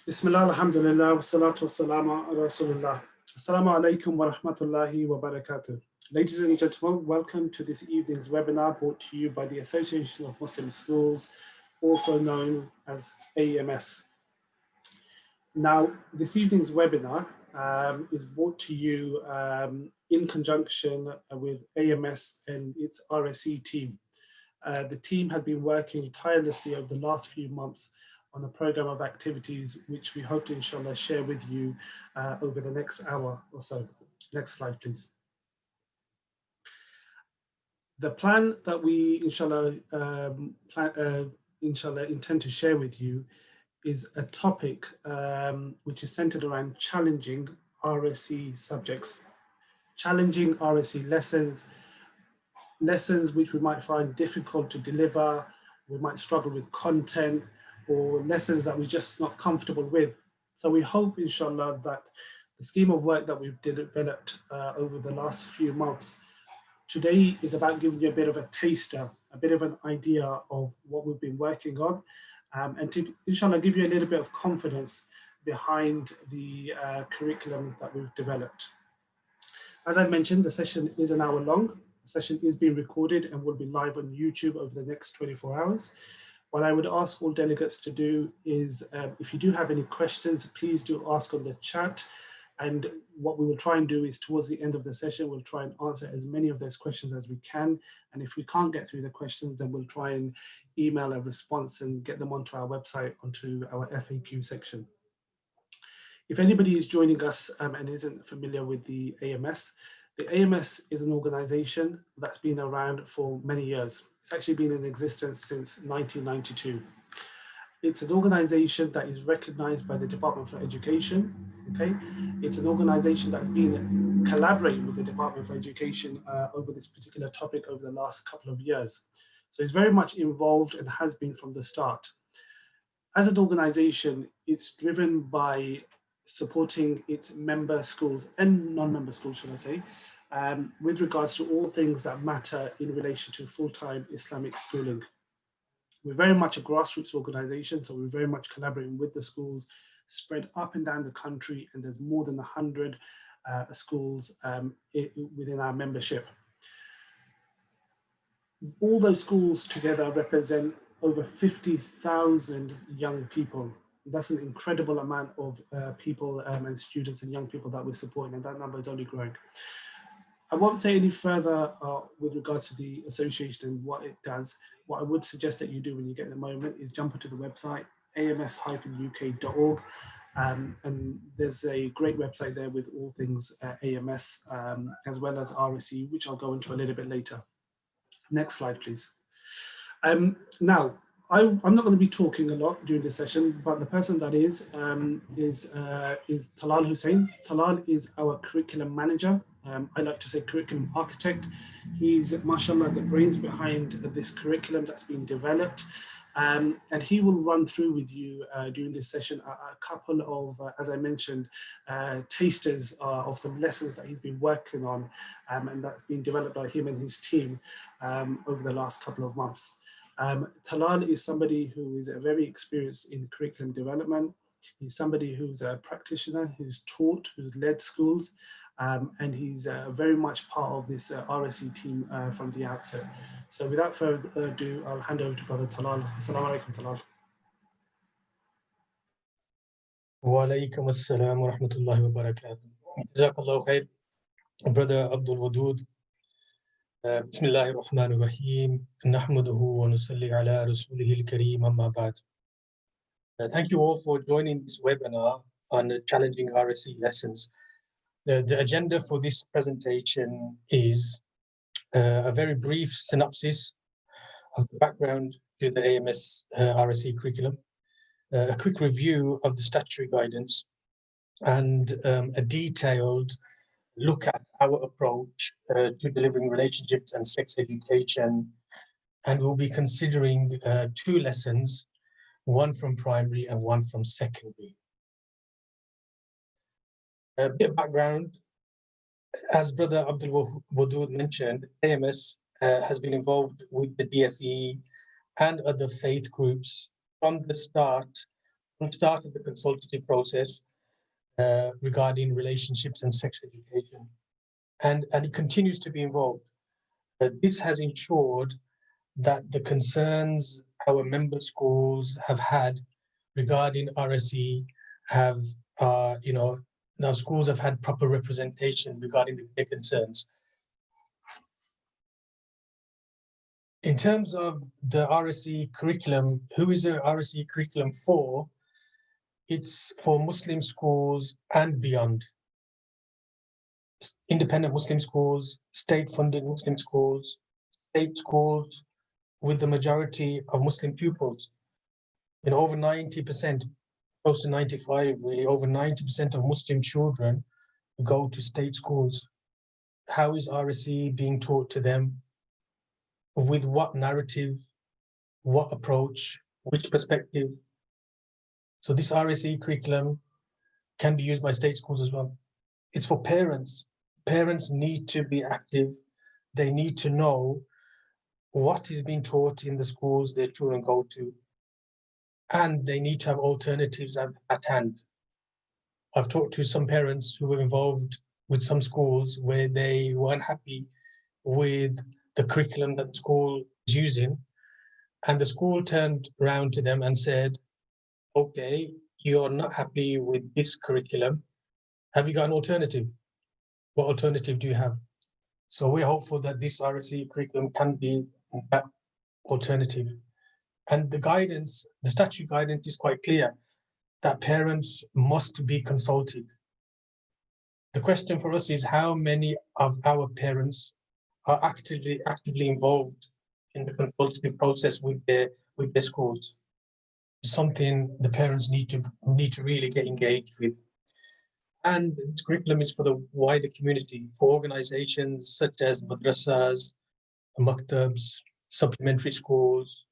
Bismillah, alhamdulillah, wassalatu wassalamu ala rasulullah. Assalamu alaikum wa rahmatullahi wa barakatuh. Ladies and gentlemen, welcome to this evening's webinar brought to you by the Association of Muslim Schools, also known as AMS. Now, this evening's webinar is brought to you in conjunction with AMS and its RSE team. The team had been working tirelessly over the last few months on a program of activities which we hope to inshallah share with you over the next hour or so. Next slide, please. The plan that we inshallah intend to share with you is a topic which is centered around challenging RSE subjects, challenging RSE lessons which we might find difficult to deliver, we might struggle with content, or lessons that we're just not comfortable with. So we hope, inshallah, that the scheme of work that we've developed over the last few months today is about giving you a bit of a taster, a bit of an idea of what we've been working on, and to, inshallah, give you a little bit of confidence behind the curriculum that we've developed. As I mentioned, the session is an hour long. The session is being recorded and will be live on YouTube over the next 24 hours. What I would ask all delegates to do is, if you do have any questions, please do ask on the chat. And what we will try and do is towards the end of the session, we'll try and answer as many of those questions as we can. And if we can't get through the questions, then we'll try and email a response and get them onto our website, onto our FAQ section. If anybody is joining us and isn't familiar with the AMS is an organization that's been around for many years. It's actually been in existence since 1992. It's an organization that is recognized by the Department for Education, okay? It's an organization that's been collaborating with the Department for Education over this particular topic over the last couple of years. So it's very much involved and has been from the start. As an organization, it's driven by supporting its member schools and non-member schools, should I say, with regards to all things that matter in relation to full-time Islamic schooling. We're very much a grassroots organization, so we're very much collaborating with the schools spread up and down the country, and there's more than 100 schools within our membership. All those schools together represent over 50,000 young people. That's an incredible amount of people and students and young people that we're supporting, and that number is only growing. I won't say any further with regards to the association and what it does. What I would suggest that you do when you get a moment is jump onto the website, ams-uk.org, and there's a great website there with all things AMS, as well as RSE, which I'll go into a little bit later. Next slide, please. Now, I'm not going to be talking a lot during this session, but the person that is Talal Hussain. Talal is our curriculum manager. I like to say curriculum architect. He's, mashallah, the brains behind this curriculum that's been developed. And he will run through with you during this session a couple of, as I mentioned, tasters of some lessons that he's been working on, and that's been developed by him and his team over the last couple of months. Talal is somebody who is very experienced in curriculum development. He's somebody who's a practitioner, who's taught, who's led schools, and he's very much part of this RSE team from the outset. So without further ado, I'll hand over to Brother Talal. Assalamu alaikum, Talal. Wa alaikum assalam wa rahmatullahi wa barakatuh. Jazakallahu khair, Brother Abdul Wadud. Bismillahir Rahmanir Rahim. Nahmaduhu wa nusalli ala rasulihil kareem amma ba'd. Thank you all for joining this webinar on challenging RSE lessons. The agenda for this presentation is a very brief synopsis of the background to the AMS RSE curriculum, a quick review of the statutory guidance, and a detailed look at our approach to delivering relationships and sex education. And we'll be considering two lessons, one from primary and one from secondary. A bit of background, as Brother Abdul Wadud mentioned, AMS has been involved with the DFE and other faith groups from the start, started the consultative process regarding relationships and sex education, and it continues to be involved. This has ensured that the concerns our member schools have had regarding RSE have, now schools have had proper representation regarding their concerns. In terms of the RSE curriculum, who is the RSE curriculum for? It's for Muslim schools and beyond. Independent Muslim schools, state-funded Muslim schools, state schools with the majority of Muslim pupils. Over 90%, close to 95, really, over 90% of Muslim children go to state schools. How is RSE being taught to them? With what narrative, what approach, which perspective? So this RSE curriculum can be used by state schools as well. It's for parents. Parents need to be active. They need to know what is being taught in the schools their children go to. And they need to have alternatives at hand. I've talked to some parents who were involved with some schools where they weren't happy with the curriculum that the school is using. And the school turned around to them and said, okay, you're not happy with this curriculum. Have you got an alternative? What alternative do you have? So we're hopeful that this RSE curriculum can be that alternative. And the guidance, the statute guidance is quite clear that parents must be consulted. The question for us is how many of our parents are actively involved in the consultative process with their schools. It's something the parents need to really get engaged with. And this curriculum is for the wider community, for organizations such as madrasas, maktabs, supplementary schools,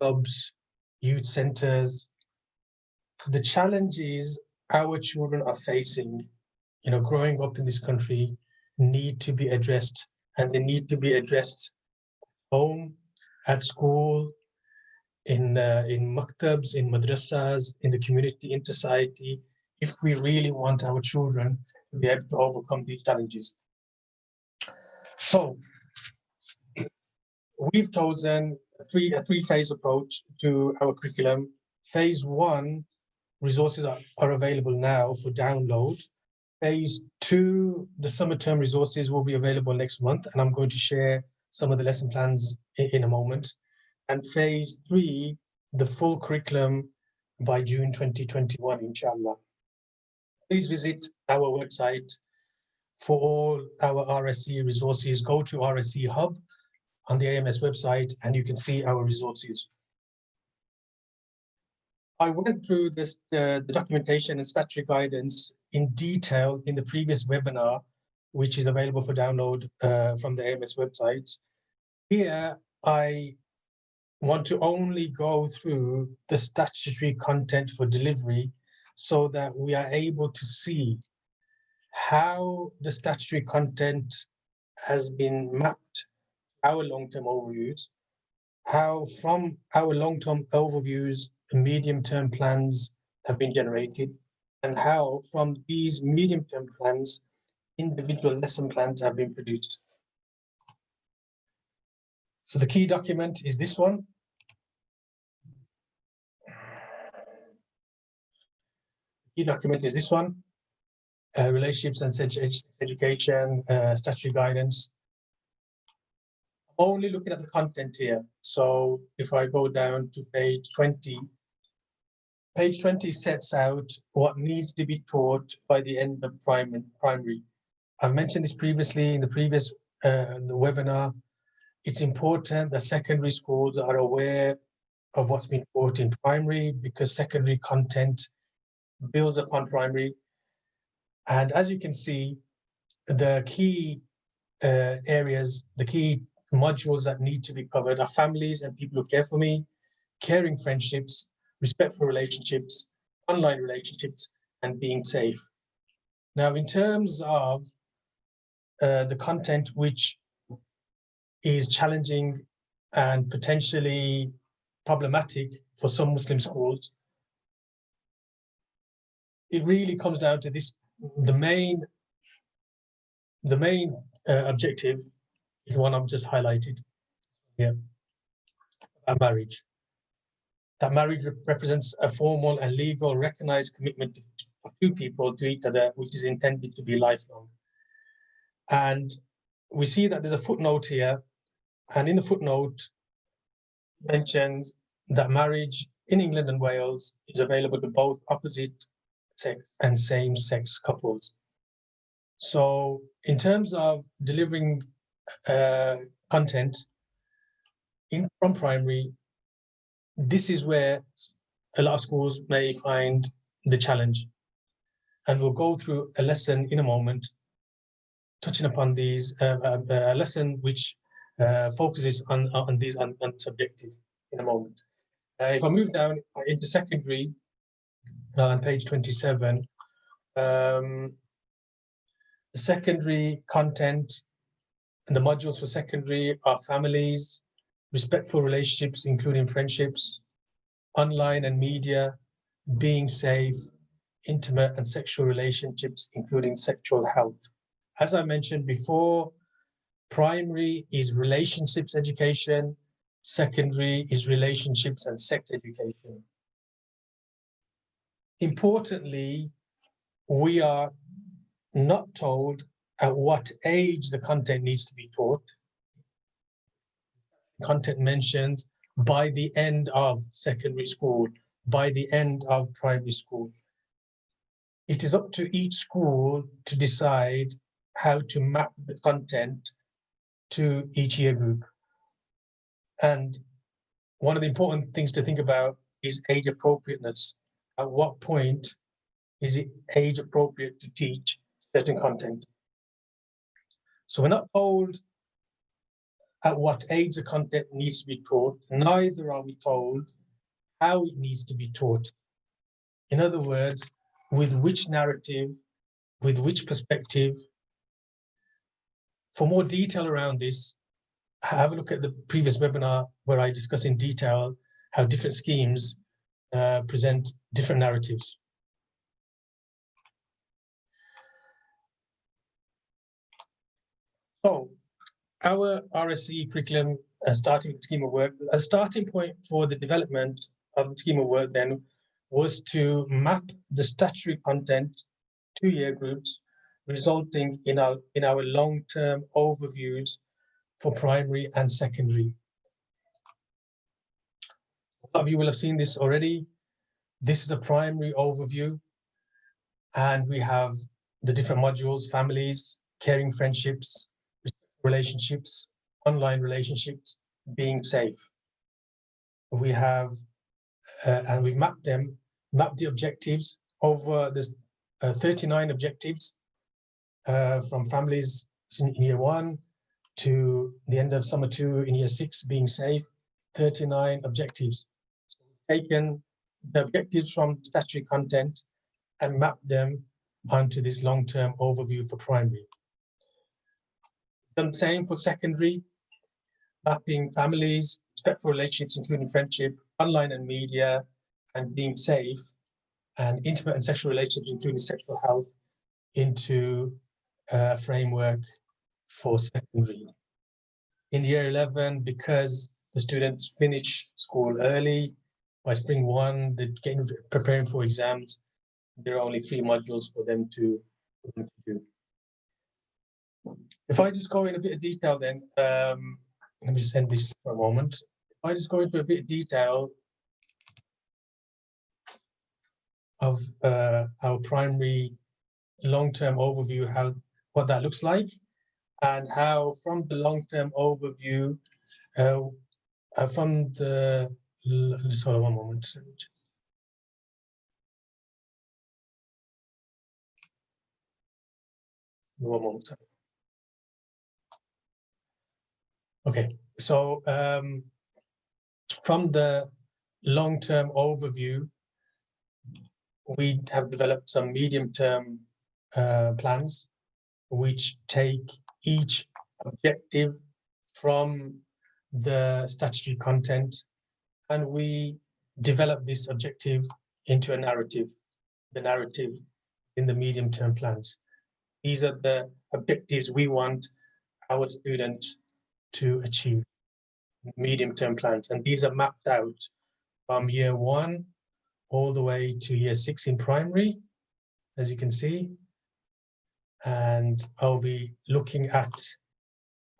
clubs, youth centers. The challenges our children are facing, growing up in this country, need to be addressed, and they need to be addressed home, at school, in maktabs, in madrasas, in the community, in society, if we really want our children to be able to overcome these challenges. So we've chosen a three-phase approach to our curriculum. Phase one, resources are available now for download. Phase two, the summer term resources will be available next month, and I'm going to share some of the lesson plans in a moment. And phase three, the full curriculum by June 2021, inshallah. Please visit our website for all our RSE resources. Go to RSE Hub on the AMS website and you can see our resources. I went through this, the documentation and statutory guidance in detail in the previous webinar, which is available for download from the AMS website. Here, I want to only go through the statutory content for delivery so that we are able to see how the statutory content has been mapped, our long-term overviews, how from our long-term overviews, medium-term plans have been generated, and how from these medium-term plans, individual lesson plans have been produced. So the key document is this one. The key document is this one, relationships and sex education, statutory guidance. Only looking at the content here. So if I go down to page 20, page 20 sets out what needs to be taught by the end of primary. I've mentioned this previously in the previous the webinar. It's important that secondary schools are aware of what's been taught in primary because secondary content builds upon primary. And as you can see, the key areas, the key modules that need to be covered are families and people who care for me, caring friendships, respectful relationships, online relationships, and being safe. Now, in terms of the content which is challenging and potentially problematic for some Muslim schools, it really comes down to this. The main objective is one I've just highlighted here, about marriage. That marriage represents a formal and legal recognized commitment of two people to each other, which is intended to be lifelong. And we see that there's a footnote here, and in the footnote mentions that marriage in England and Wales is available to both opposite sex and same-sex couples. So in terms of delivering content from primary, this is where a lot of schools may find the challenge. And we'll go through a lesson in a moment, touching upon these, a lesson which focuses on these on subjective in a moment. If I move down into secondary, on page 27, the secondary content and the modules for secondary are families, respectful relationships, including friendships, online and media, being safe, intimate and sexual relationships, including sexual health. As I mentioned before, primary is relationships education, secondary is relationships and sex education. Importantly, we are not told at what age the content needs to be taught. Content mentions by the end of secondary school, by the end of primary school. It is up to each school to decide how to map the content to each year group. And one of the important things to think about is age appropriateness. At what point is it age appropriate to teach certain content? So we're not told at what age the content needs to be taught, neither are we told how it needs to be taught. In other words, with which narrative, with which perspective. For more detail around this, have a look at the previous webinar where I discuss in detail how different schemes present different narratives. So our RSE curriculum starting scheme of work, a starting point for the development of the scheme of work then was to map the statutory content to year groups, resulting in our long-term overviews for primary and secondary. A lot of you will have seen this already. This is a primary overview, and we have the different modules: families, caring friendships, relationships, online relationships, being safe. We have, and we've mapped the objectives over this 39 objectives from families in year 1 to the end of summer 2 in year 6, being safe, 39 objectives. So we've taken the objectives from statutory content and mapped them onto this long-term overview for primary. Done the same for secondary, mapping families, respectful relationships, including friendship, online and media, and being safe, and intimate and sexual relationships, including sexual health, into a framework for secondary. In year 11, because the students finish school early, by spring 1, they're preparing for exams, there are only 3 modules for them to do. If I just go in a bit of detail then, let me just end this for a moment. If I just go into a bit of detail of our primary long-term overview, what that looks like, and how from the long-term overview, from the, just hold on one moment. One moment. Okay, so from the long-term overview, we have developed some medium-term plans which take each objective from the statutory content, and we develop this objective into a narrative. the narrative in the medium-term plans. These are the objectives we want our students to achieve, medium-term plans. And these are mapped out from year 1 all the way to year 6 in primary, as you can see. And I'll be looking at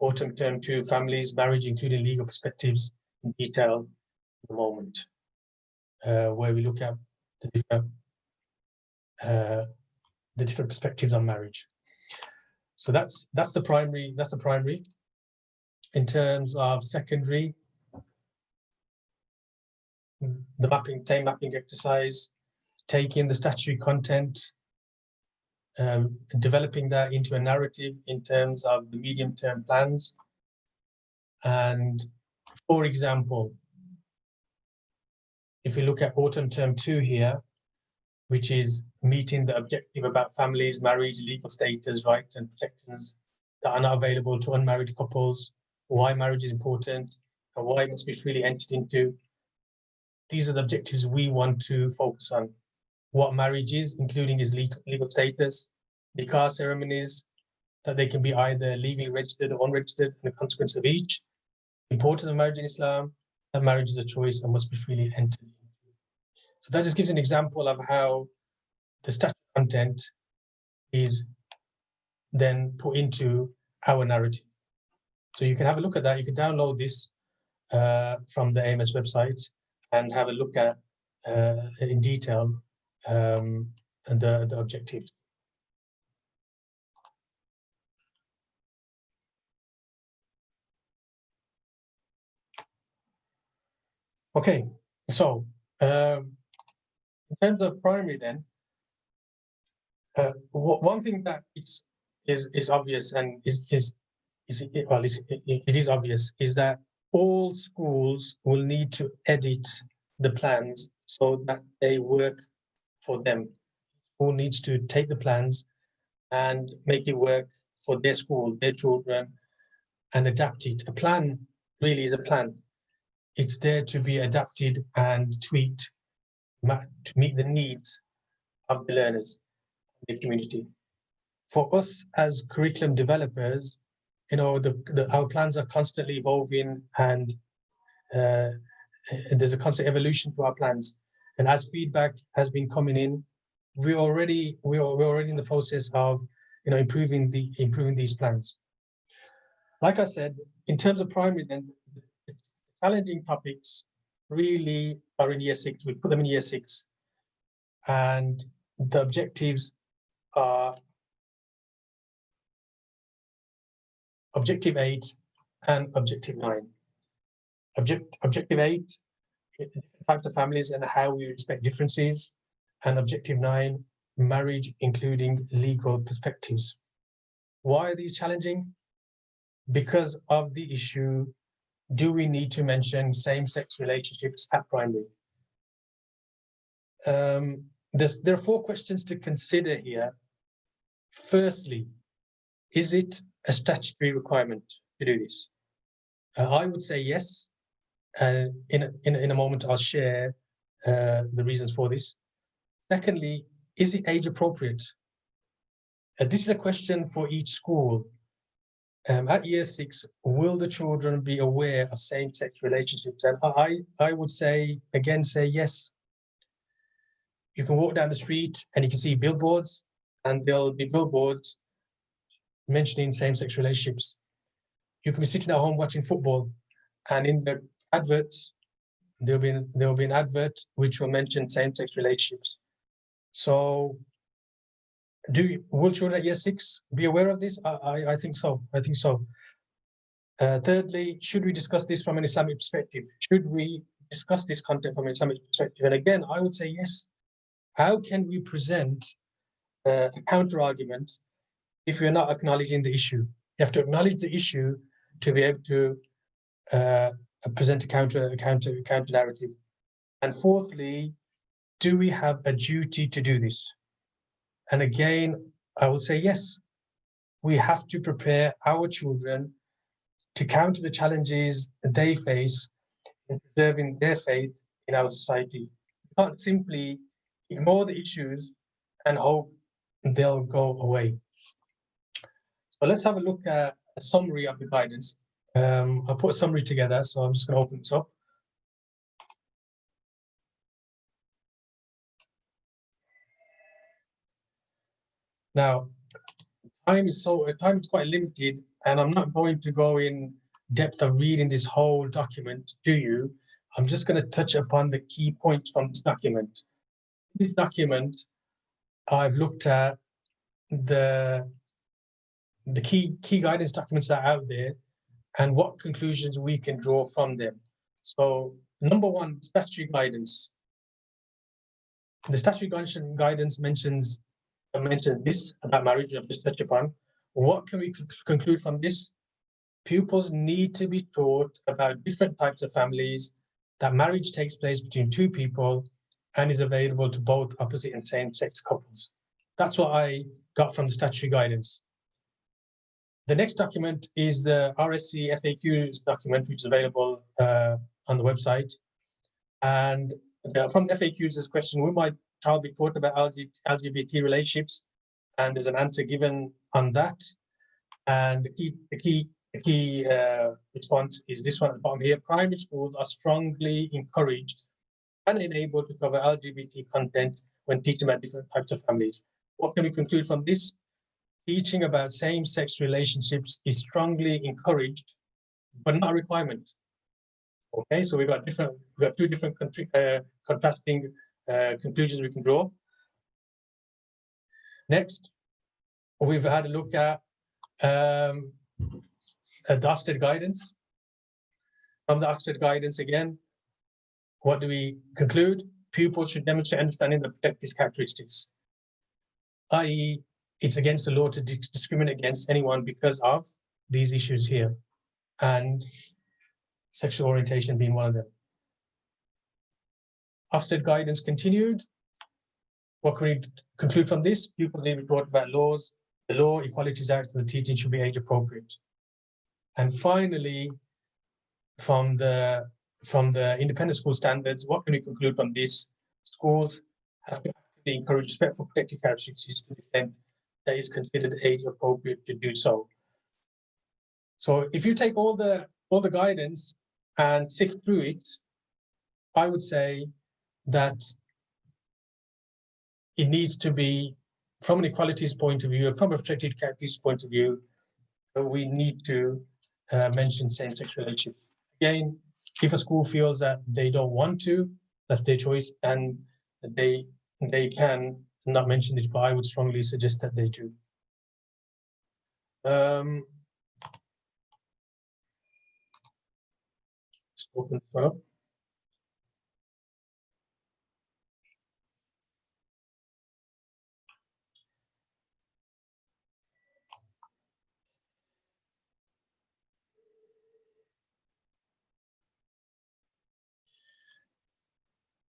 autumn term 2, families, marriage, including legal perspectives in detail in a moment, where we look at the different perspectives on marriage. So that's the primary. That's the primary. In terms of secondary, the same mapping exercise, taking the statutory content, developing that into a narrative in terms of the medium-term plans. And for example, if we look at autumn term 2 here, which is meeting the objective about families, marriage, legal status, rights and protections that are not available to unmarried couples, why marriage is important, and why it must be freely entered into. These are the objectives we want to focus on. What marriage is, including its legal status, nikah ceremonies, that they can be either legally registered or unregistered, and the consequence of each. Importance of marriage in Islam, that marriage is a choice and must be freely entered into. So that just gives an example of how the statutory content is then put into our narrative. So you can have a look at that. You can download this from the AMS website and have a look at in detail the objectives. Okay, so in terms of primary, then one thing that is obvious and it is obvious is that all schools will need to edit the plans so that they work for them. School needs to take the plans and make it work for their school, their children, and adapt it. A plan really is a plan. It's there to be adapted and tweaked to meet the needs of the learners, the community. For us as curriculum developers, you know, our plans are constantly evolving, and there's a constant evolution to our plans. And as feedback has been coming in, we're already in the process of, you know, improving these plans. Like I said, in terms of primary, then challenging topics really are in year 6. We put them in year 6, and the objectives are Objective 8 and Objective 9. Objective 8, different types of families and how we respect differences, and Objective 9, marriage, including legal perspectives. Why are these challenging? Because of the issue, do we need to mention same-sex relationships at primary? There are 4 questions to consider here. Firstly, is it a statutory requirement to do this? I would say yes. In a moment, I'll share the reasons for this. Secondly, is it age appropriate? This is a question for each school. At year 6, will the children be aware of same-sex relationships? And I would say yes. You can walk down the street and you can see billboards, and there'll be billboards mentioning same-sex relationships. You can be sitting at home watching football, and in the adverts, there'll be an advert which will mention same-sex relationships. So, will children at year 6 be aware of this? I think so. Thirdly, should we discuss this from an Islamic perspective? Should we discuss this content from an Islamic perspective? And again, I would say yes. How can we present a counter argument if you're not acknowledging the issue? You have to acknowledge the issue to be able to present a counter narrative. And fourthly, do we have a duty to do this? And again, I will say yes. We have to prepare our children to counter the challenges they face in preserving their faith in our society. We can't simply ignore the issues and hope they'll go away. So let's have a look at a summary of the guidance. I'll put a summary together, so I'm just going to open this up. Now, time is quite limited, and I'm not going to go in depth of reading this whole document to you. I'm just going to touch upon the key points from this document. In this document, I've looked at the key guidance documents that are out there and what conclusions we can draw from them. So, number one, statutory guidance. The statutory guidance mentions this about marriage, I've just touched upon. What can we conclude from this? Pupils need to be taught about different types of families, that marriage takes place between two people and is available to both opposite and same-sex couples. That's what I got from the statutory guidance. The next document is the RSE FAQs document, which is available on the website. And from the FAQs, there's a question, will my child be taught about LGBT relationships? And there's an answer given on that. And the key response is this one at the bottom here. Primary schools are strongly encouraged and enabled to cover LGBT content when teaching about different types of families. What can we conclude from this? Teaching about same-sex relationships is strongly encouraged, but not a requirement. Okay, so we've got two different contrasting conclusions we can draw. Next, we've had a look at the Ofsted guidance. From the Ofsted guidance again, what do we conclude? Pupils should demonstrate understanding of protected characteristics, i.e., it's against the law to discriminate against anyone because of these issues here, and sexual orientation being one of them. Ofsted guidance continued. What can we conclude from this? Pupils need to be taught about laws. The Law, Equalities Act, and the teaching should be age appropriate. And finally, from the independent school standards, what can we conclude from this? Schools have to actively encourage respect for protected characteristics to the extent that it's considered age appropriate to do so. So if you take all the guidance and sift through it, I would say that it needs to be, from an equalities point of view, from a protected characteristics point of view, we need to mention same-sex relationships. Again, if a school feels that they don't want to, that's their choice, and they can not mention this, but I would strongly suggest that they do. Just open this up.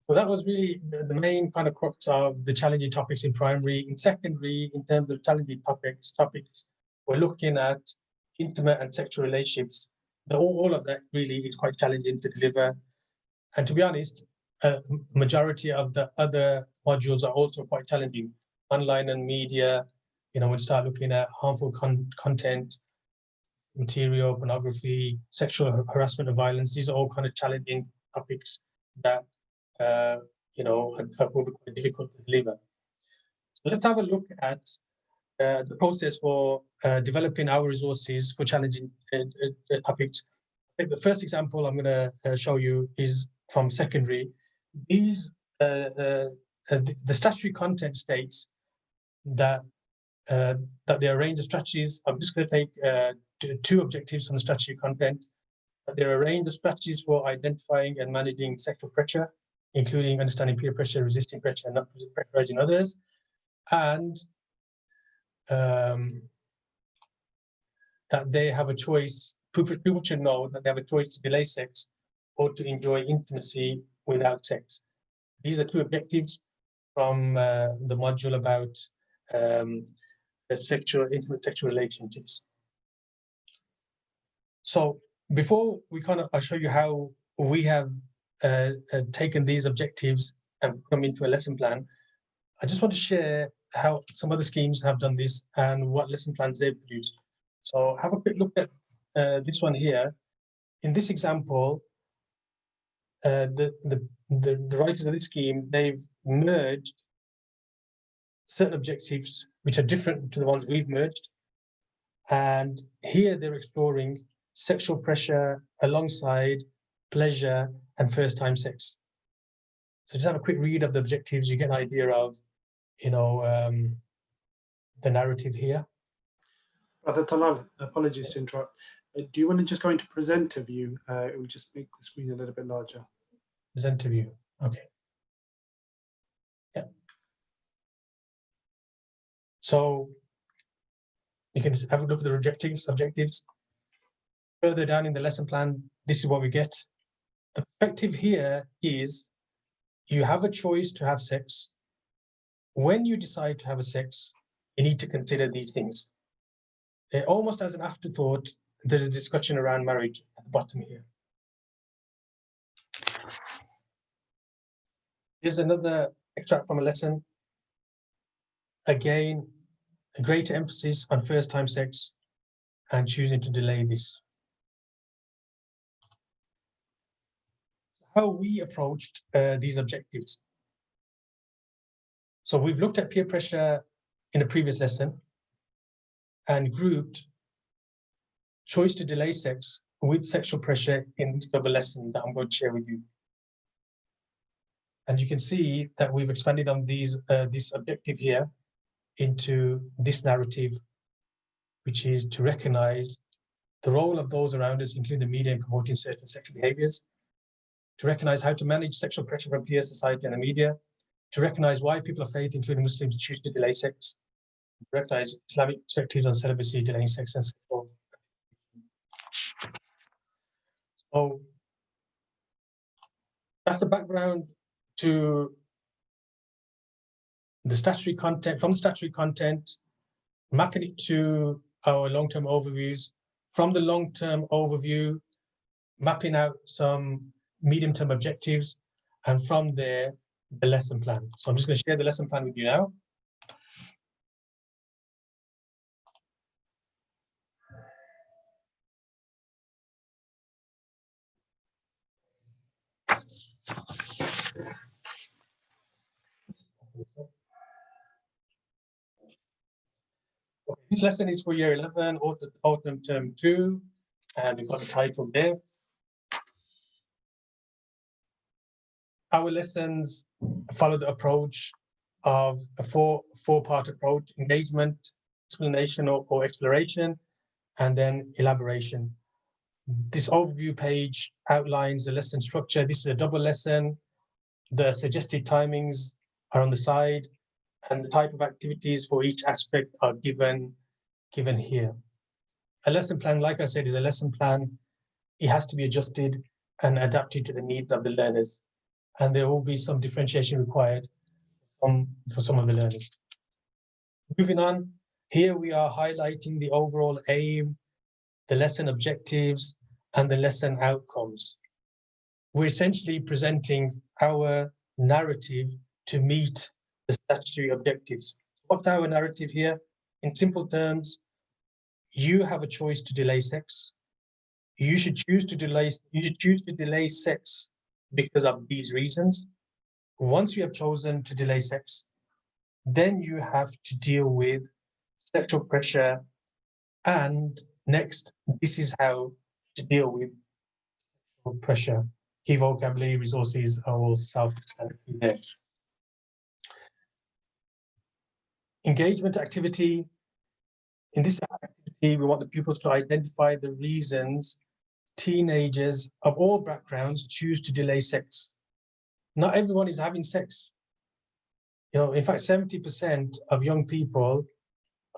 Well, that was really the main kind of crux of the challenging topics in primary. In secondary, in terms of challenging topics, we're looking at intimate and sexual relationships. All of that really is quite challenging to deliver. And to be honest, majority of the other modules are also quite challenging. Online and media, when you start looking at harmful content, material, pornography, sexual harassment and violence, these are all kind of challenging topics that will be quite difficult to deliver. So let's have a look at the process for developing our resources for challenging topics. I think the first example I'm going to show you is from secondary. These the statutory content states that there are a range of strategies. I'm just going to take two objectives from the statutory content. There are a range of strategies for identifying and managing sexual pressure, including understanding peer pressure, resisting pressure, and not pressurizing others. And that they have a choice, people should know that they have a choice to delay sex or to enjoy intimacy without sex. These are two objectives from the module about intimate sexual relationships. So before I'll show you how we have taken these objectives and put them into a lesson plan. I just want to share how some other schemes have done this and what lesson plans they've produced. So have a quick look at this one here. In this example, the writers of this scheme, they've merged certain objectives which are different to the ones we've merged. And here they're exploring sexual pressure alongside pleasure and first-time sex. So just have a quick read of the objectives, you get an idea of, the narrative here. Brother Talal, apologies to interrupt. Do you want to just go into presenter view? It will just make the screen a little bit larger. Presenter view, okay. Yeah. So you can have a look at the objectives. Further down in the lesson plan, this is what we get. The perspective here is you have a choice to have sex. When you decide to have a sex, you need to consider these things. Almost as an afterthought, there's a discussion around marriage at the bottom here. Here's another extract from a lesson. Again, a greater emphasis on first-time sex and choosing to delay this. How we approached these objectives. So we've looked at peer pressure in a previous lesson and grouped choice to delay sex with sexual pressure in this double lesson that I'm going to share with you. And you can see that we've expanded on this objective here into this narrative, which is to recognize the role of those around us, including the media, in promoting certain sexual behaviors, to recognize how to manage sexual pressure from peer, society, and the media, to recognize why people of faith, including Muslims, choose to delay sex, to recognize Islamic perspectives on celibacy, delaying sex, and sexual. So that's the background to the statutory content, from the statutory content, mapping it to our long-term overviews, from the long-term overview, mapping out some medium-term objectives, and from there, the lesson plan. So I'm just going to share the lesson plan with you now. This lesson is for year 11, autumn term 2, and we've got the title there. Our lessons follow the approach of a four-part approach: engagement, explanation or exploration, and then elaboration. This overview page outlines the lesson structure. This is a double lesson. The suggested timings are on the side, and the type of activities for each aspect are given here. A lesson plan, like I said, is a lesson plan. It has to be adjusted and adapted to the needs of the learners, and there will be some differentiation required for some of the learners. Moving on, here we are highlighting the overall aim, the lesson objectives, and the lesson outcomes. We're essentially presenting our narrative to meet the statutory objectives. What's our narrative here? In simple terms, you have a choice to delay sex. You should choose to delay sex because of these reasons. Once you have chosen to delay sex, then you have to deal with sexual pressure. And next, this is how to deal with sexual pressure. Key vocabulary, resources are all self-explanatory there. Engagement activity. In this activity, we want the pupils to identify the reasons teenagers of all backgrounds choose to delay sex. Not everyone is having sex. In fact, 70% of young people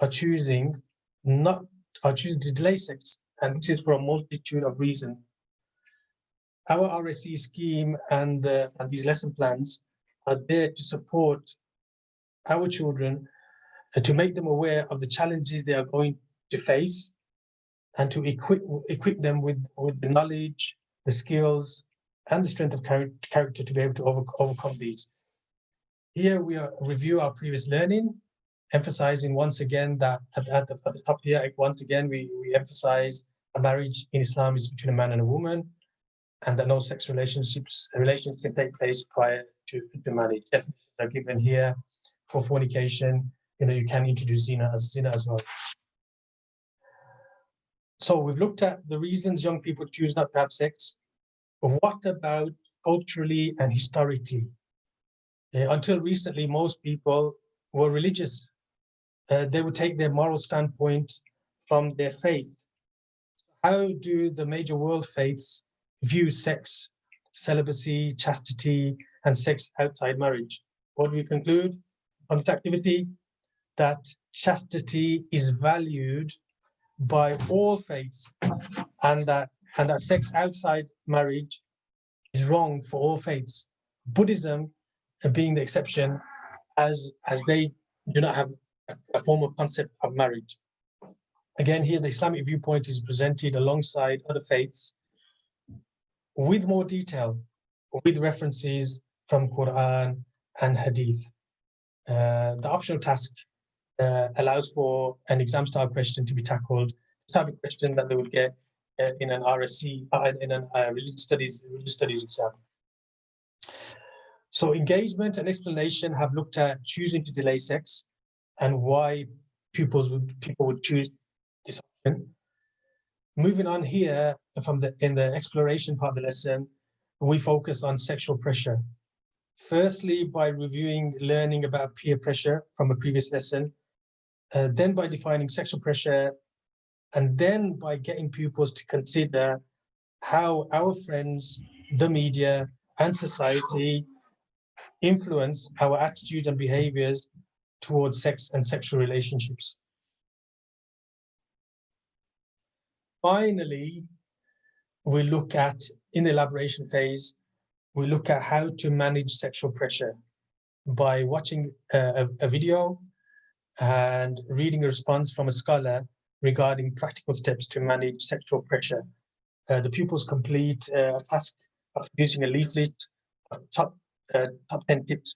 are choosing to delay sex, and this is for a multitude of reasons. Our RSE scheme and these lesson plans are there to support our children, to make them aware of the challenges they are going to face, and to equip them with the knowledge, the skills, and the strength of character to be able to overcome these. Here we review our previous learning, emphasizing once again that at the top here, once again, we emphasize a marriage in Islam is between a man and a woman, and that no sex relations can take place prior to marriage. Definitions are given here for fornication. You can introduce zina as well. So we've looked at the reasons young people choose not to have sex. What about culturally and historically? Until recently, most people were religious. They would take their moral standpoint from their faith. How do the major world faiths view sex, celibacy, chastity, and sex outside marriage? What do we conclude on this activity? That chastity is valued by all faiths, and that sex outside marriage is wrong for all faiths. Buddhism being the exception, as they do not have a formal concept of marriage. Again, here the Islamic viewpoint is presented alongside other faiths with more detail, with references from Quran and Hadith. The optional task allows for an exam-style question to be tackled, the type of question that they would get in an RSE, in a religious studies exam. So engagement and explanation have looked at choosing to delay sex and why people would choose this option. Moving on here, in the exploration part of the lesson, we focus on sexual pressure. Firstly, by reviewing learning about peer pressure from a previous lesson, then by defining sexual pressure, and then by getting pupils to consider how our friends, the media, and society influence our attitudes and behaviors towards sex and sexual relationships. Finally, we look at, in the elaboration phase, we look at how to manage sexual pressure by watching a video and reading a response from a scholar regarding practical steps to manage sexual pressure. The pupils complete a task of producing a leaflet of top 10 tips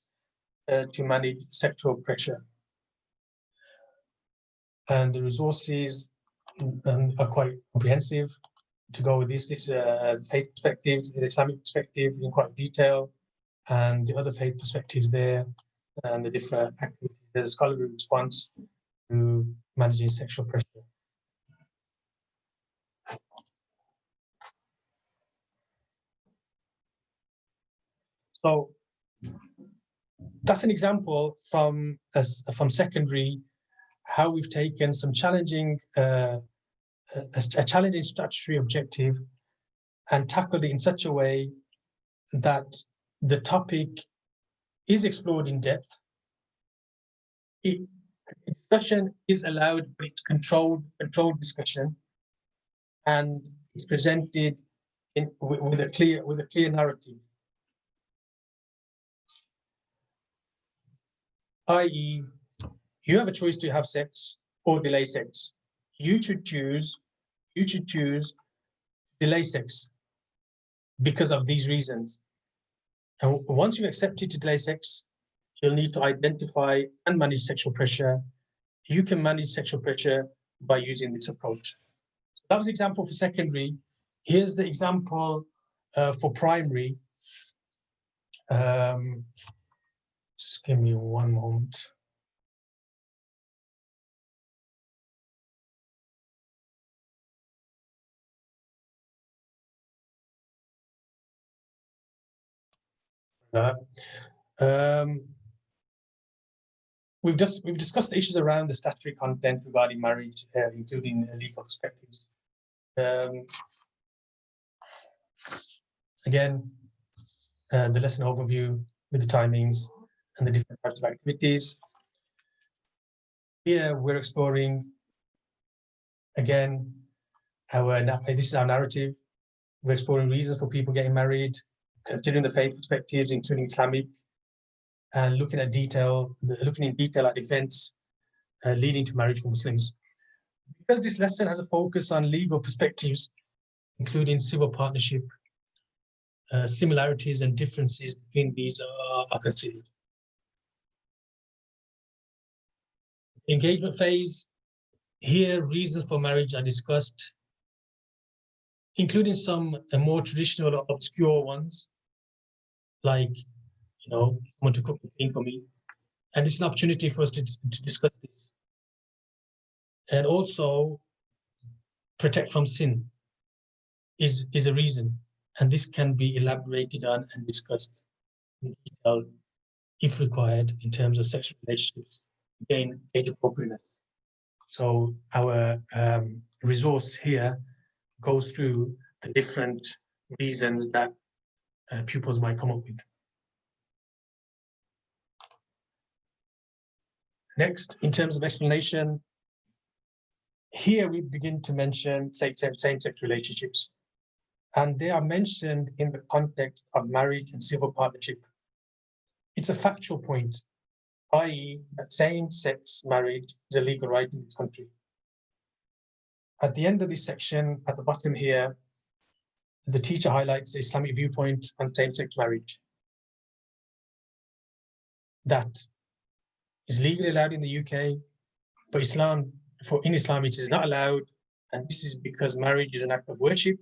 to manage sexual pressure. And the resources are quite comprehensive. To go with this faith perspectives, the Islamic perspective in quite detail, and the other faith perspectives there, and the different activities. There's a scholarly response to managing sexual pressure. So that's an example from secondary, how we've taken some challenging, a challenging statutory objective and tackled it in such a way that the topic is explored in depth. Discussion is allowed, but it's controlled discussion, and it's presented with a clear narrative. I.e., you have a choice to have sex or delay sex. You should choose delay sex because of these reasons. And once you accept it to delay sex, you'll need to identify and manage sexual pressure. You can manage sexual pressure by using this approach. That was the example for secondary. Here's the example for primary. Just give me one moment. We've discussed the issues around the statutory content regarding marriage, including legal perspectives. Again, the lesson overview with the timings and the different types of activities. Here we're exploring, again, this is our narrative. We're exploring reasons for people getting married, considering the faith perspectives, including Islamic, and looking in detail at events leading to marriage for Muslims. Because this lesson has a focus on legal perspectives, including civil partnership, similarities and differences between these are considered. Engagement phase, here reasons for marriage are discussed, including some more traditional or obscure ones, like, someone to cook a thing for me. And it's an opportunity for us to discuss this. And also, protect from sin is a reason. And this can be elaborated on and discussed in detail if required in terms of sexual relationships, again, age appropriateness. So our resource here goes through the different reasons that pupils might come up with. Next, in terms of explanation, here we begin to mention same-sex relationships, and they are mentioned in the context of marriage and civil partnership. It's a factual point, i.e. that same-sex marriage is a legal right in this country. At the end of this section, at the bottom here, the teacher highlights the Islamic viewpoint on same-sex marriage. That is legally allowed in the UK, but in Islam it is not allowed, and this is because marriage is an act of worship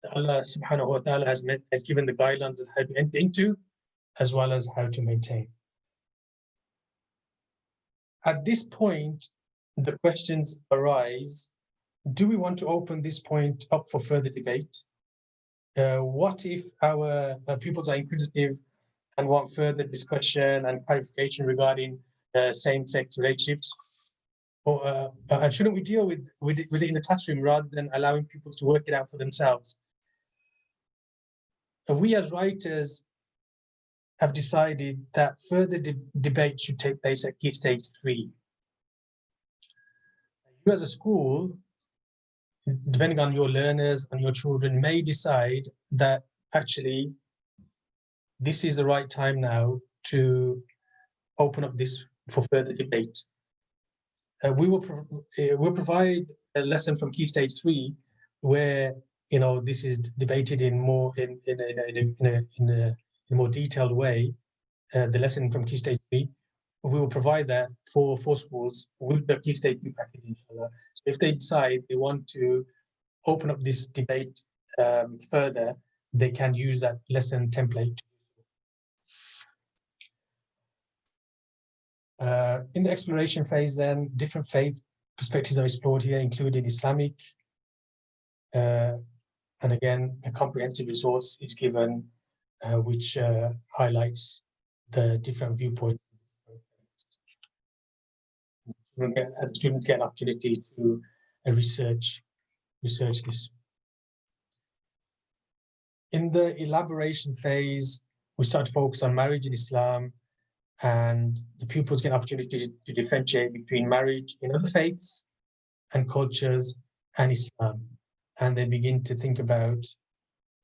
that Allah subhanahu wa ta'ala has given the guidelines on how to enter into, as well as how to maintain. At this point, the questions arise, do we want to open this point up for further debate? What if our pupils are inquisitive and want further discussion and clarification regarding same-sex relationships? Or shouldn't we deal with it in the classroom rather than allowing people to work it out for themselves? We as writers have decided that further debate should take place at Key Stage 3. You as a school, depending on your learners and your children, may decide that actually this is the right time now to open up this for further debate. We'll provide a lesson from Key Stage 3 where this is debated in a more detailed way. The lesson from Key Stage 3, we will provide that for schools with the Key Stage 2 package, inshallah. So if they decide they want to open up this debate further, they can use that lesson template. In the exploration phase, then, different faith perspectives are explored here, including Islamic. And again, a comprehensive resource is given, which highlights the different viewpoints. The students get an opportunity to research this. In the elaboration phase, we start to focus on marriage in Islam, and the pupils get an opportunity to differentiate between marriage in other faiths and cultures and Islam. And they begin to think about,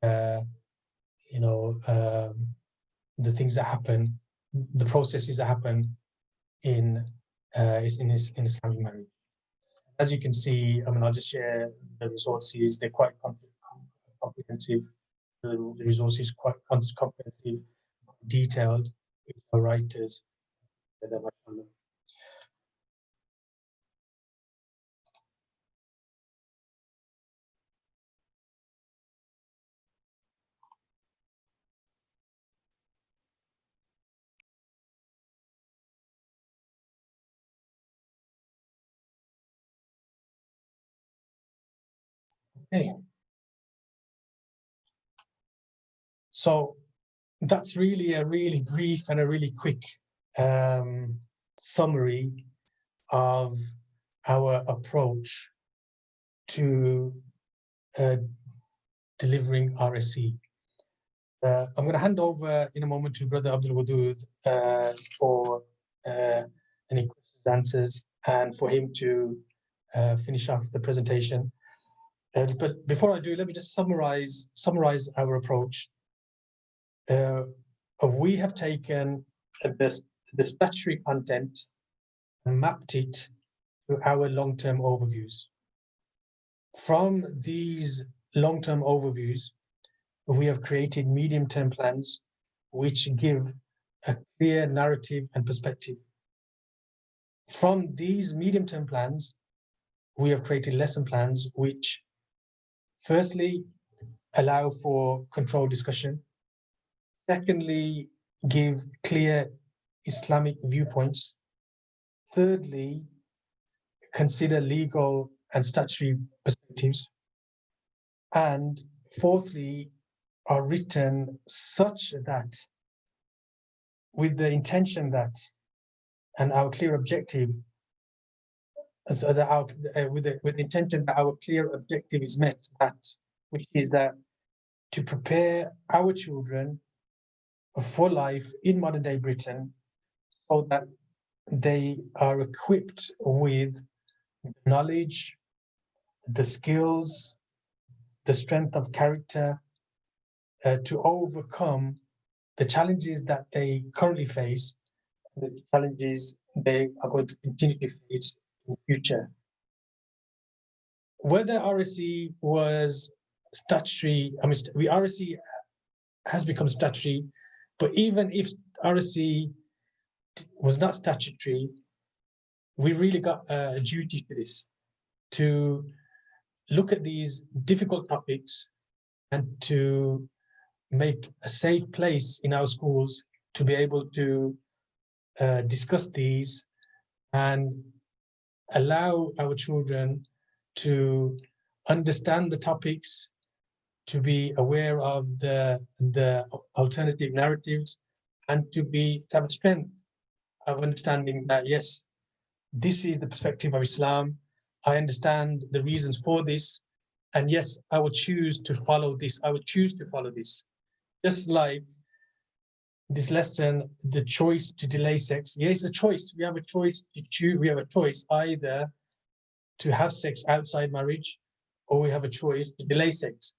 the things that happen, the processes that happen in Islamic marriage. As you can see, I'll just share the resources. They're quite comprehensive. The resources quite comprehensive, detailed. Our writers. Okay. So that's really a really brief and a really quick summary of our approach to delivering RSE. I'm going to hand over in a moment to Brother Abdul Wadud for any questions, answers, and for him to finish off the presentation. But before I do, let me just summarize our approach. We have taken the statutory content and mapped it to our long-term overviews. From these long-term overviews, we have created medium-term plans which give a clear narrative and perspective. From these medium-term plans, we have created lesson plans which firstly allow for controlled discussion, secondly give clear Islamic viewpoints, thirdly consider legal and statutory perspectives, and fourthly are written such that with the intention that and our clear objective so that with the intention that our clear objective is met, that which is that to prepare our children for life in modern day Britain so that they are equipped with knowledge, the skills, the strength of character to overcome the challenges that they currently face, the challenges they are going to continue to face in the future. Whether RSE was statutory, RSE has become statutory, but even if RSE was not statutory, we really got a duty to this, to look at these difficult topics and to make a safe place in our schools to be able to discuss these and allow our children to understand the topics, to be aware of the alternative narratives, and to have a strength of understanding that, yes, this is the perspective of Islam. I understand the reasons for this. And yes, I would choose to follow this. I would choose to follow this. Just like this lesson, the choice to delay sex. Yes, a choice. We have a choice to choose. We have a choice either to have sex outside marriage, or we have a choice to delay sex.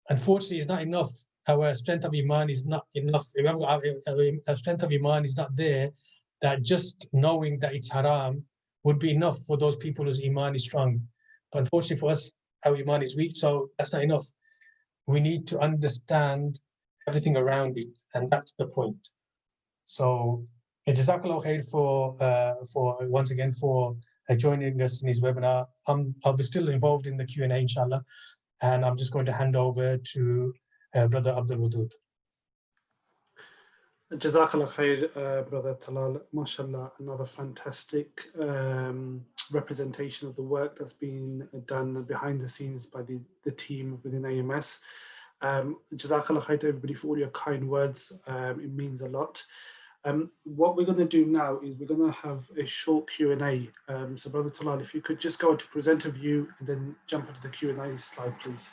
Unfortunately, it's not enough. Our strength of Iman is not enough. If our strength of Iman is not there, that just knowing that it's haram would be enough for those people whose Iman is strong. But unfortunately for us, our Iman is weak, so that's not enough. We need to understand everything around it, and that's the point. So, Jazakallah khair for once again for joining us in this webinar. I'll be still involved in the Q&A, inshallah, and I'm just going to hand over to Brother Abdul Wadud. Jazakallah khair, Brother Talal. MashaAllah, another fantastic representation of the work that's been done behind the scenes by the team within AMS. Jazakallah khair to everybody for all your kind words. It means a lot. What we're going to do now is we're going to have a short Q&A. So Brother Talal, if you could just go into presenter view and then jump into the Q&A slide, please.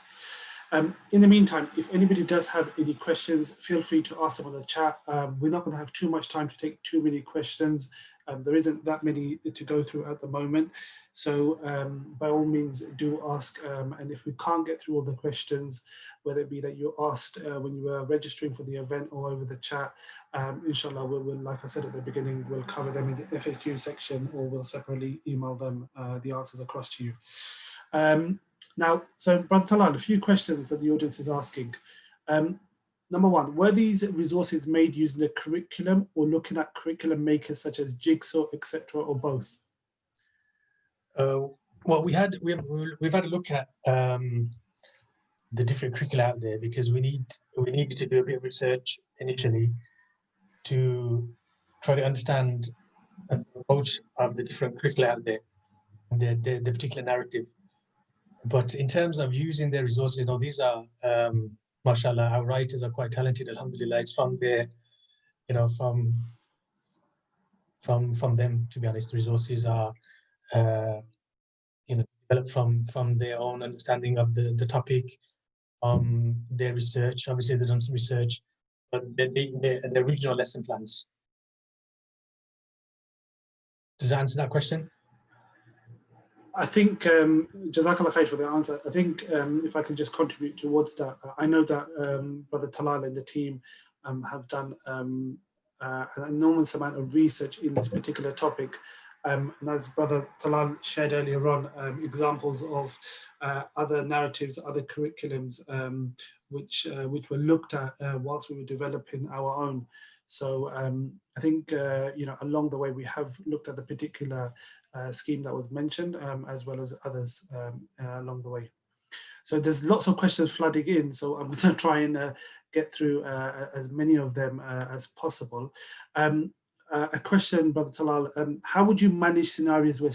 In the meantime, if anybody does have any questions, feel free to ask them on the chat. We're not going to have too much time to take too many questions. There isn't that many to go through at the moment. So by all means, do ask. And if we can't get through all the questions, whether it be that you asked when you were registering for the event or over the chat, inshallah, we'll, like I said at the beginning, we'll cover them in the FAQ section, or we'll separately email them the answers across to you. Now, so Brother Talal, a few questions that the audience is asking. Number one, were these resources made using the curriculum or looking at curriculum makers such as Jigsaw, etc., or both? Well, we've had a look at the different curricula out there, because we needed to do a bit of research initially to try to understand the approach of the different curricula out there and the particular narrative. But in terms of using their resources, these are, mashallah, our writers are quite talented, alhamdulillah. It's from their, from them, to be honest. The resources are, developed from their own understanding of the topic, their research. Obviously, they've done some research, but the original lesson plans. Does that answer that question? I think, Jazakallah khair for the answer. I think if I can just contribute towards that, I know that Brother Talal and the team have done an enormous amount of research in this particular topic. And as Brother Talal shared earlier on, examples of other narratives, other curriculums, which were looked at whilst we were developing our own. So I think, along the way, we have looked at the particular scheme that was mentioned, as well as others along the way. So there's lots of questions flooding in, so I'm going to try and get through as many of them as possible. A question, Brother Talal, how would you manage scenarios where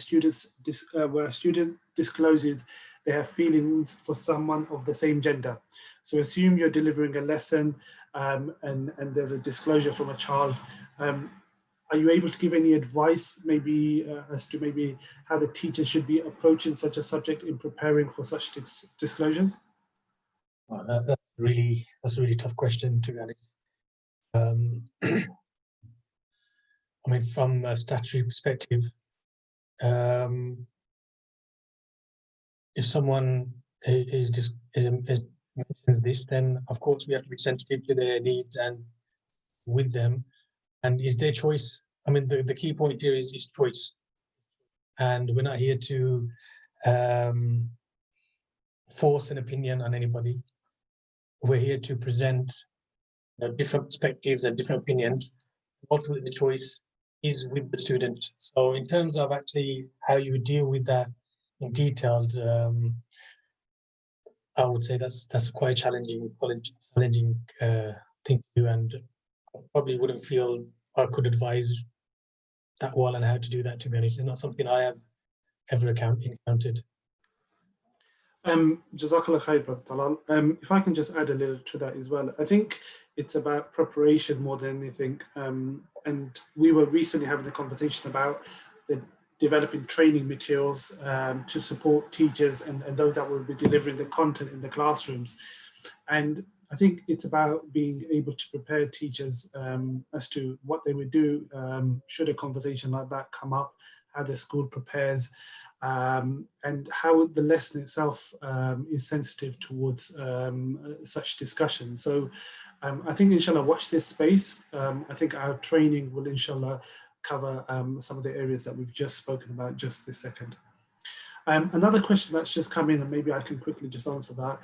where a student discloses they have feelings for someone of the same gender? So assume you're delivering a lesson and there's a disclosure from a child. Are you able to give any advice, maybe as to maybe how the teacher should be approaching such a subject in preparing for such disclosures? That's a really tough question, to be honest. I mean, from a statutory perspective, if someone mentions this, then of course we have to be sensitive to their needs and with them. And is their choice? I mean, the key point here is choice. And we're not here to force an opinion on anybody. We're here to present different perspectives and different opinions. Ultimately, the choice is with the student. So in terms of actually how you would deal with that in detail, I would say that's quite challenging thing to do, and I probably wouldn't feel I could advise that well on how to do that, to be honest. It's not something I have ever encountered. Jazakallah khair, Brother Talal. If I can just add a little to that as well, I think it's about preparation more than anything. And we were recently having a conversation about the developing training materials to support teachers and those that will be delivering the content in the classrooms. And I think it's about being able to prepare teachers as to what they would do should a conversation like that come up, how the school prepares, and how the lesson itself is sensitive towards such discussion. So I think, inshallah, watch this space. I think our training will, inshallah, cover some of the areas that we've just spoken about just this second. Another question that's just come in, and maybe I can quickly just answer that.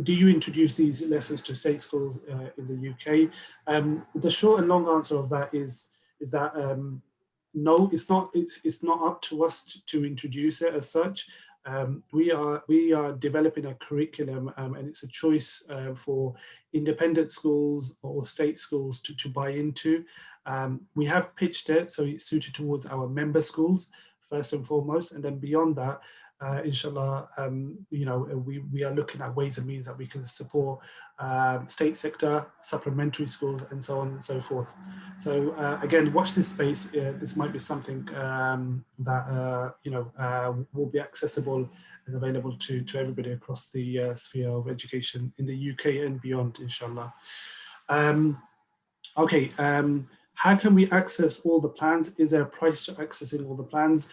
Do you introduce these lessons to state schools in the UK? The short and long answer of that is that no, it's not. It's not up to us to introduce it as such. We are developing a curriculum, and it's a choice for independent schools or state schools to buy into. We have pitched it so it's suited towards our member schools first and foremost, and then beyond that, inshallah, we are looking at ways and means that we can support state sector, supplementary schools, and so on and so forth. So again, watch this space. This might be something that will be accessible and available to everybody across the sphere of education in the UK and beyond, inshallah. Okay. How can we access all the plans? Is there a price to accessing all the plans?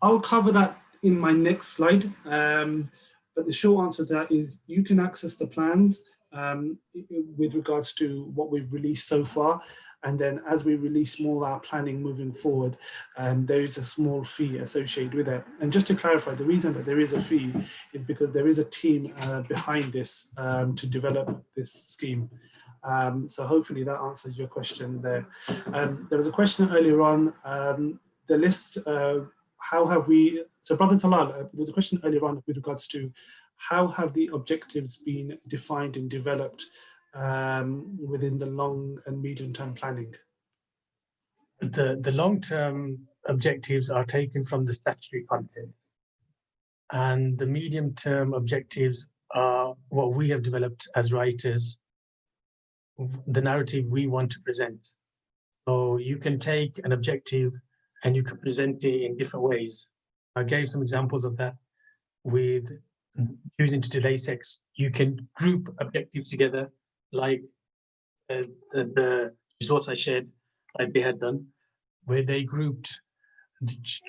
I'll cover that in my next slide. But the short answer to that is you can access the plans with regards to what we've released so far. And then as we release more of our planning moving forward, there is a small fee associated with it. And just to clarify, the reason that there is a fee is because there is a team behind this to develop this scheme. So hopefully that answers your question there. There was a question earlier on, the list, how have we, so Brother Talal, there was a question earlier on with regards to how have the objectives been defined and developed within the long and medium term planning? The long-term objectives are taken from the statutory content, and the medium-term objectives are what we have developed as writers, the narrative we want to present. So you can take an objective and you can present it in different ways. I gave some examples of that with choosing to delay sex. You can group objectives together, like the results I shared, like they had done, where they grouped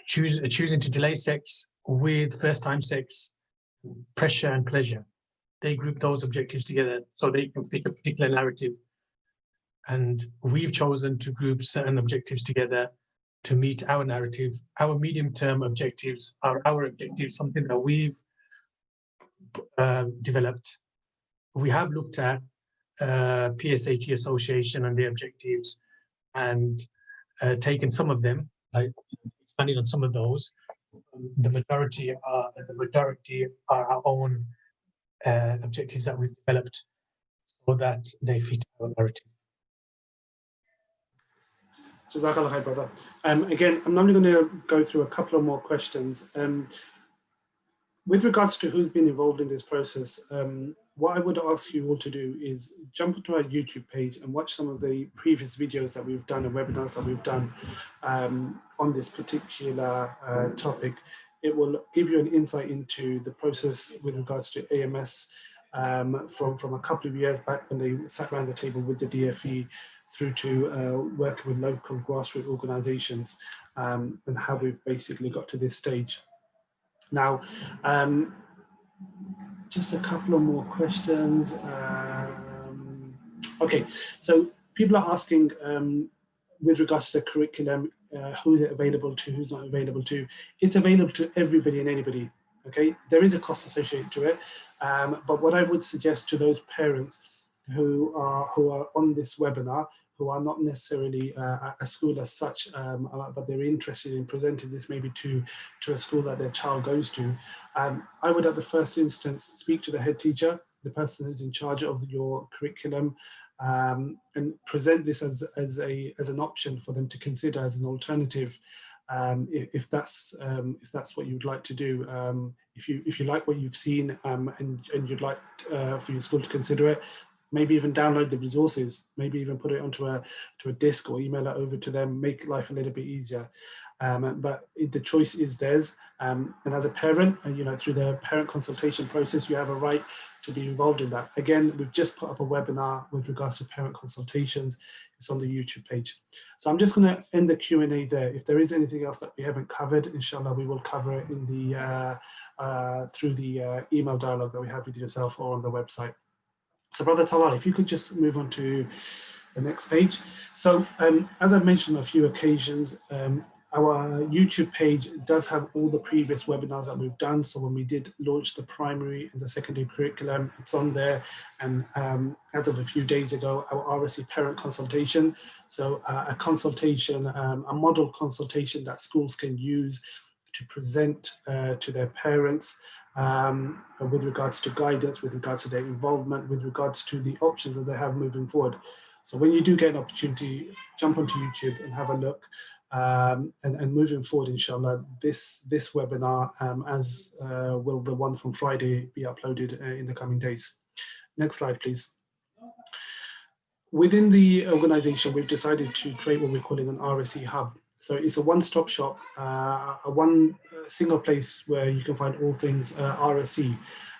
choosing to delay sex with first-time sex, pressure and pleasure. They group those objectives together so they can fit a particular narrative. And we've chosen to group certain objectives together to meet our narrative. Our medium-term objectives are our objectives, something that we've developed. We have looked at PSAT Association and their objectives, and taken some of them, like expanding on some of those. The majority are our own objectives that we've developed so that they fit our narrative. Jazakallah khair, brother. Again, I'm only going to go through a couple of more questions. With regards to who's been involved in this process, what I would ask you all to do is jump onto our YouTube page and watch some of the previous videos that we've done and webinars that we've done on this particular topic. It will give you an insight into the process with regards to AMS from a couple of years back when they sat around the table with the DFE through to working with local grassroots organizations and how we've basically got to this stage. Now, just a couple of more questions. Okay, so people are asking with regards to the curriculum, who's it available to, who's not available to. It's available to everybody and anybody, okay? There is a cost associated to it, but what I would suggest to those parents who are on this webinar, who are not necessarily a school as such, but they're interested in presenting this maybe to a school that their child goes to, I would at the first instance speak to the head teacher, the person who's in charge of your curriculum, and present this as an option for them to consider as an alternative, if that's what you'd like to do. If you like what you've seen and you'd like for your school to consider it, maybe even download the resources, maybe even put it onto a disk or email it over to them, make life a little bit easier. But the choice is theirs. And as a parent, through the parent consultation process, you have a right to be involved in that. Again, we've just put up a webinar with regards to parent consultations. It's on the YouTube page. So I'm just going to end the Q&A there. If there is anything else that we haven't covered, inshallah, we will cover it in the through the email dialogue that we have with yourself or on the website. So Brother Talal, if you could just move on to the next page. So as I've mentioned on a few occasions, our YouTube page does have all the previous webinars that we've done. So when we did launch the primary and the secondary curriculum, it's on there. And as of a few days ago, our RSE parent consultation. So a consultation, a model consultation that schools can use to present to their parents with regards to guidance, with regards to their involvement, with regards to the options that they have moving forward. So when you do get an opportunity, jump onto YouTube and have a look. And moving forward, inshallah, this webinar, as will the one from Friday, be uploaded in the coming days. Next slide, please. Within the organization, we've decided to create what we're calling an RSE hub. So it's a one-stop shop, a one single place where you can find all things RSE.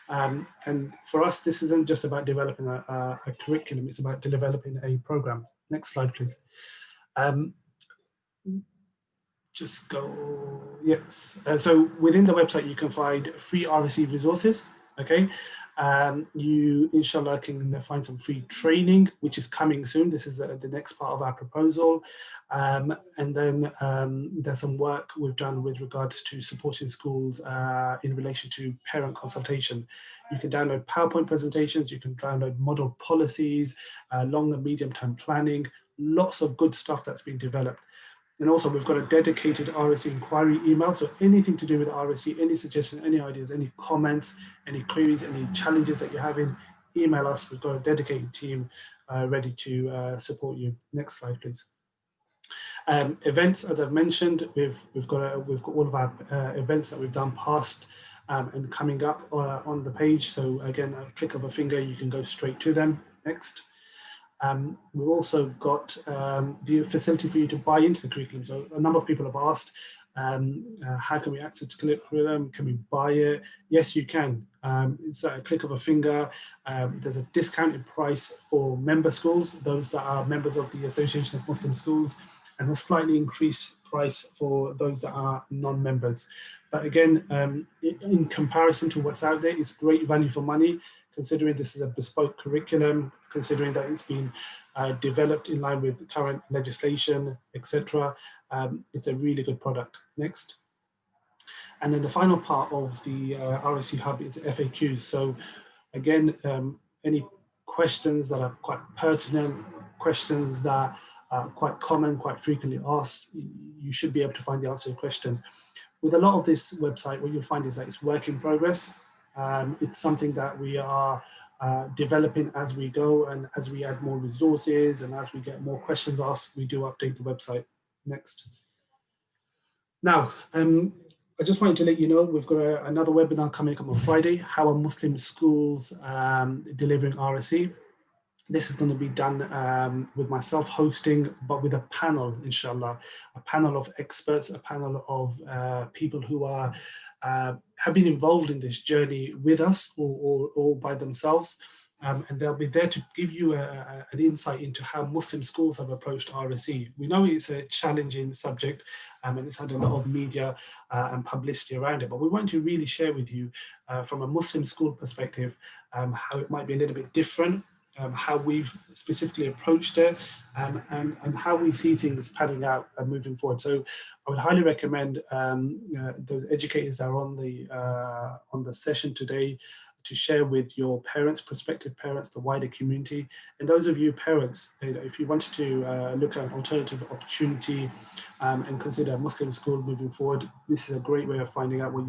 And for us, this isn't just about developing a curriculum, it's about developing a program. Next slide, please. Just go, yes. So within the website, you can find free RSE resources, okay? You, inshallah, can find some free training, which is coming soon. This is the next part of our proposal. And then there's some work we've done with regards to supporting schools in relation to parent consultation. You can download PowerPoint presentations, you can download model policies, long and medium term planning, lots of good stuff that's been developed. And also we've got a dedicated RSE inquiry email. So anything to do with RSE, any suggestions, any ideas, any comments, any queries, any challenges that you're having, email us. We've got a dedicated team ready to support you. Next slide, please. Events, as I've mentioned, we've got all of our events that we've done past and coming up on the page. So again, a click of a finger, you can go straight to them. Next. We've also got the facility for you to buy into the curriculum. So a number of people have asked, how can we access the curriculum? Can we buy it? Yes, you can. It's a click of a finger. There's a discounted price for member schools, those that are members of the Association of Muslim Schools, and a slightly increased price for those that are non-members. But again, in comparison to what's out there, it's great value for money, considering this is a bespoke curriculum, considering that it's been developed in line with current legislation, etc. It's a really good product. Next. And then the final part of the RSE Hub is FAQs. So again, any questions that are quite pertinent, questions that are quite common, quite frequently asked, you should be able to find the answer to the question. With a lot of this website, what you'll find is that it's work in progress. It's something that we are developing as we go, and as we add more resources and as we get more questions asked, we do update the website. Next. Now, I just wanted to let you know we've got another webinar coming up on Friday, how are Muslim schools delivering RSE? This is going to be done with myself hosting, but with a panel, inshallah, a panel of experts, a panel of people who are have been involved in this journey with us or by themselves. And they'll be there to give you an insight into how Muslim schools have approached RSE. We know it's a challenging subject and it's had a lot of media and publicity around it, but we want to really share with you from a Muslim school perspective how it might be a little bit different, how we've specifically approached it, and how we see things panning out and moving forward. So I would highly recommend those educators that are on the session today to share with your parents, prospective parents, the wider community. And those of you parents, if you wanted to look at an alternative opportunity and consider a Muslim school moving forward, this is a great way of finding out what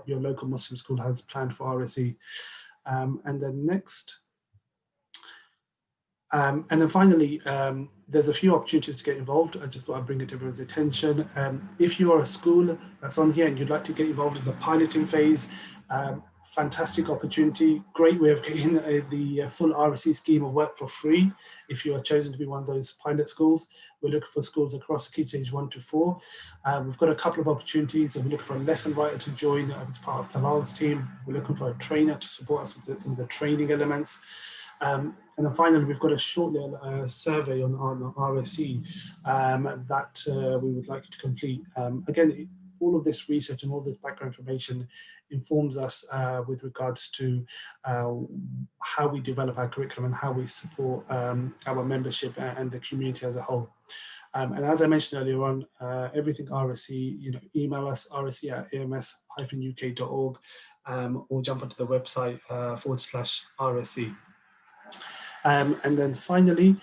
your local Muslim school has planned for RSE. And then next. And then finally, there's a few opportunities to get involved. I just thought I'd bring it to everyone's attention. If you are a school that's on here and you'd like to get involved in the piloting phase, fantastic opportunity, great way of getting the full RSE scheme of work for free if you are chosen to be one of those pilot schools. We're looking for schools across Key Stage 1 to 4. We've got a couple of opportunities, and we're looking for a lesson writer to join as part of Talal's team. We're looking for a trainer to support us with some of the training elements. And then finally, we've got a short little survey on RSE that we would like you to complete. Again, all of this research and all this background information informs us with regards to how we develop our curriculum and how we support our membership and the community as a whole. And as I mentioned earlier on, everything RSE, email us rse@ams-uk.org or jump onto the website /RSE. And then finally,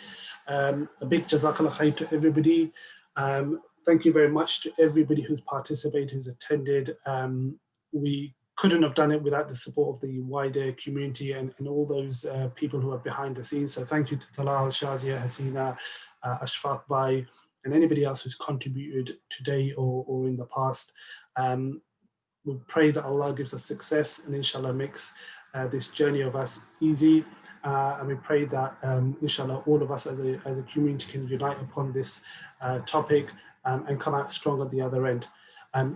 a big jazakallah khair to everybody. Thank you very much to everybody who's participated, who's attended. We couldn't have done it without the support of the wider community and all those people who are behind the scenes. So thank you to Talal, Shazia, Hasina, Ashfaq Bai, and anybody else who's contributed today or in the past. We pray that Allah gives us success and inshallah makes this journey of us easy. And we pray that inshallah all of us as a community can unite upon this topic and come out strong at the other end.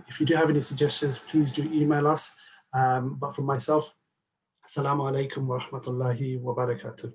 If you do have any suggestions, please do email us. But for myself, Assalamu alaikum wa rahmatullahi wa barakatuh.